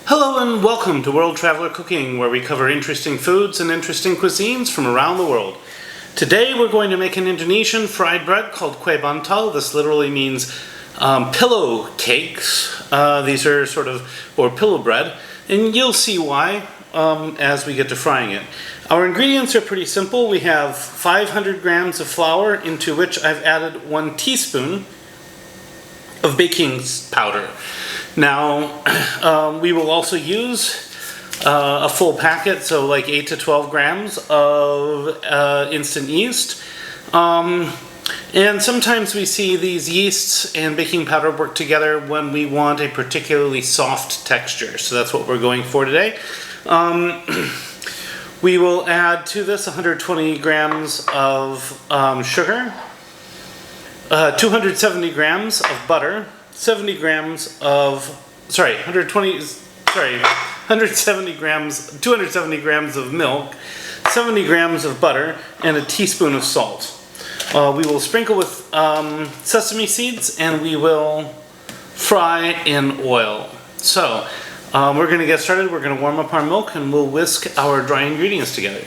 Hello and welcome to World Traveler Cooking, where we cover interesting foods and interesting cuisines from around the world. Today we're going to make an Indonesian fried bread called Kue Bantal. This literally means pillow cakes. These are or pillow bread, and you'll see why as we get to frying it. Our ingredients are pretty simple. We have 500 grams of flour, into which I've added 1 teaspoon of baking powder. Now, we will also use a full packet, so like 8 to 12 grams of instant yeast. And sometimes we see these yeasts and baking powder work together when we want a particularly soft texture. So that's what we're going for today. We will add to this 120 grams of sugar, 270 grams of butter, 270 grams of milk, 70 grams of butter, and a teaspoon of salt. We will sprinkle with sesame seeds, and we will fry in oil. So we're going to get started. We're going to warm up our milk, and we'll whisk our dry ingredients together.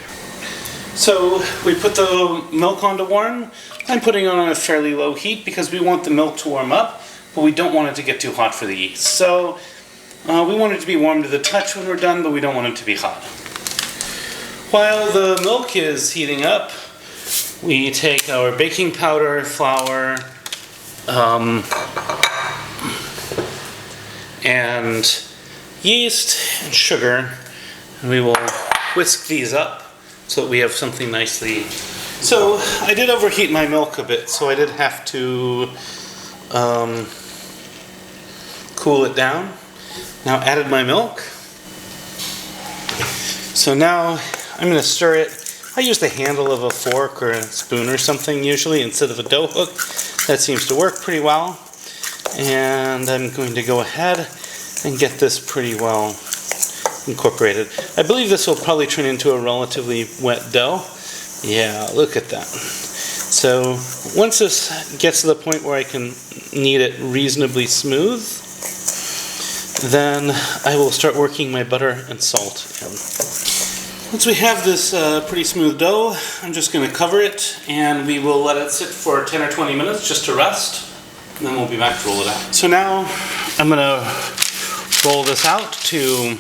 So we put the milk on to warm. I'm putting it on a fairly low heat because we want the milk to warm up, but we don't want it to get too hot for the yeast. So we want it to be warm to the touch when we're done, but we don't want it to be hot. While the milk is heating up, we take our baking powder, flour, and yeast and sugar, and we will whisk these up so that we have something nicely. So I did overheat my milk a bit, so I did have to cool it down. Now added my milk. So now I'm going to stir it. I use the handle of a fork or a spoon or something usually instead of a dough hook. That seems to work pretty well. And I'm going to go ahead and get this pretty well incorporated. I believe this will probably turn into a relatively wet dough. Yeah, look at that. So once this gets to the point where I can knead it reasonably smooth, then I will start working my butter and salt in. Once we have this pretty smooth dough, I'm just going to cover it, and we will let it sit for 10 or 20 minutes just to rest, and then we'll be back to roll it out. So now I'm going to roll this out to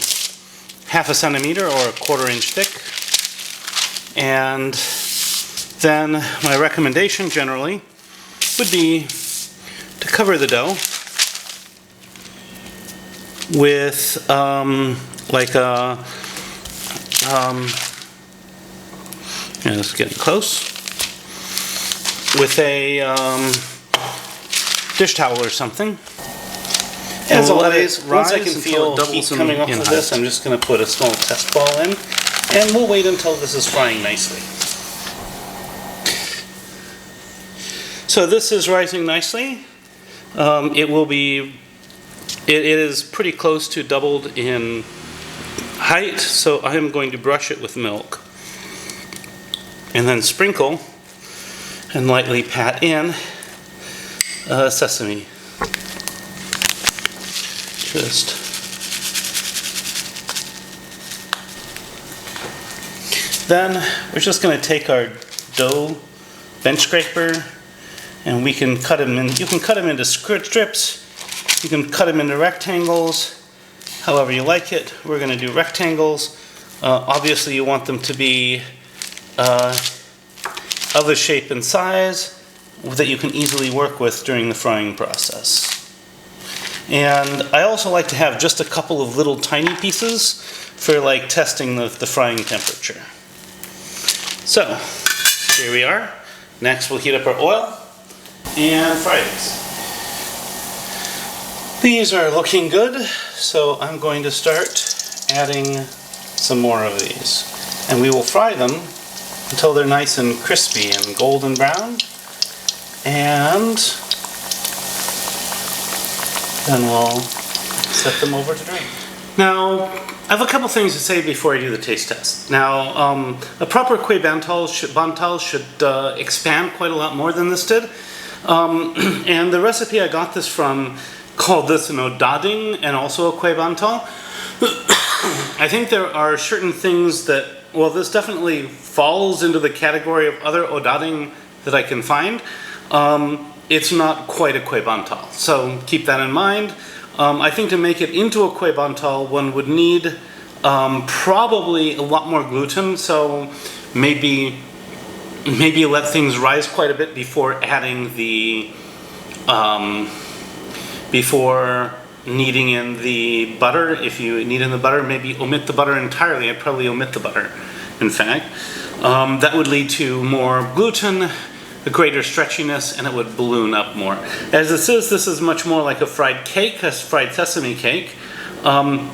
1/2 centimeter or 1/4 inch thick, and then my recommendation generally would be to cover the dough with like a yeah, it's getting close, with a dish towel or something. As always, once I can feel heat coming off of this, I'm just going to put a small test ball in, and we'll wait until this is frying nicely. So this is rising nicely. It is pretty close to doubled in height, so I am going to brush it with milk and then sprinkle and lightly pat in sesame. Then we're just going to take our dough bench scraper, and we can cut them in. You can cut them into strips. You can cut them into rectangles, however you like it. We're going to do rectangles. Obviously you want them to be of a shape and size that you can easily work with during the frying process. And I also like to have just a couple of little tiny pieces for like testing the frying temperature. So here we are. Next we'll heat up our oil and fry these. These are looking good, so I'm going to start adding some more of these. And we will fry them until they're nice and crispy and golden brown. And then we'll set them over to drain. Now, I have a couple things to say before I do the taste test. Now, a proper Kue Bantal should expand quite a lot more than this did. And the recipe I got this from call this an Odading and also a Kue Bantal. I think there are certain things that, well, this definitely falls into the category of other Odading that I can find. It's not quite a Kue Bantal, so keep that in mind. I think to make it into a Kue Bantal, one would need probably a lot more gluten, so maybe let things rise quite a bit before adding the before kneading in the butter. If you knead in the butter, maybe omit the butter entirely. I'd probably omit the butter, in fact. That would lead to more gluten, a greater stretchiness, and it would balloon up more. As this is much more like a fried cake, a fried sesame cake. So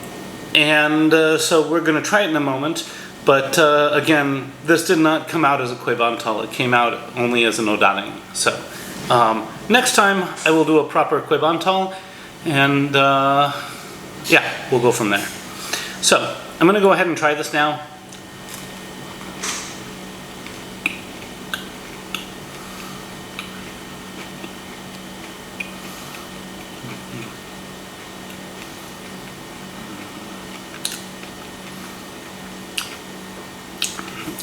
we're going to try it in a moment. But again, this did not come out as a Kue Bantal. It came out only as an Odading. So next time I will do a proper Kue Bantal, and yeah, we'll go from there. So I'm going to go ahead and try this now.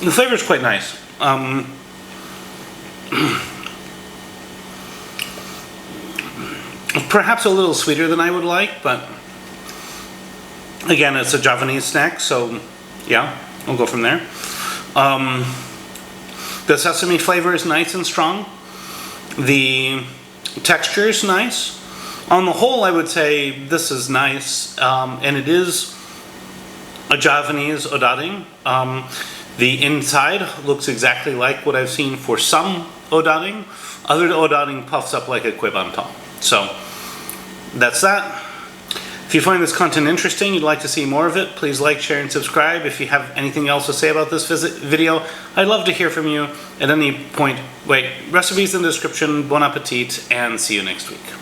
The flavor is quite nice. Perhaps a little sweeter than I would like, but again, it's a Javanese snack, so yeah, we'll go from there. The sesame flavor is nice and strong. The texture is nice. On the whole, I would say this is nice, and it is a Javanese Odading. The inside looks exactly like what I've seen for some Odading. Other Odading puffs up like a Kue Bantal. So that's that. If you find this content interesting, you'd like to see more of it, please like, share, and subscribe. If you have anything else to say about this video, I'd love to hear from you at any point. Recipes in the description. Bon appetit, and see you next week.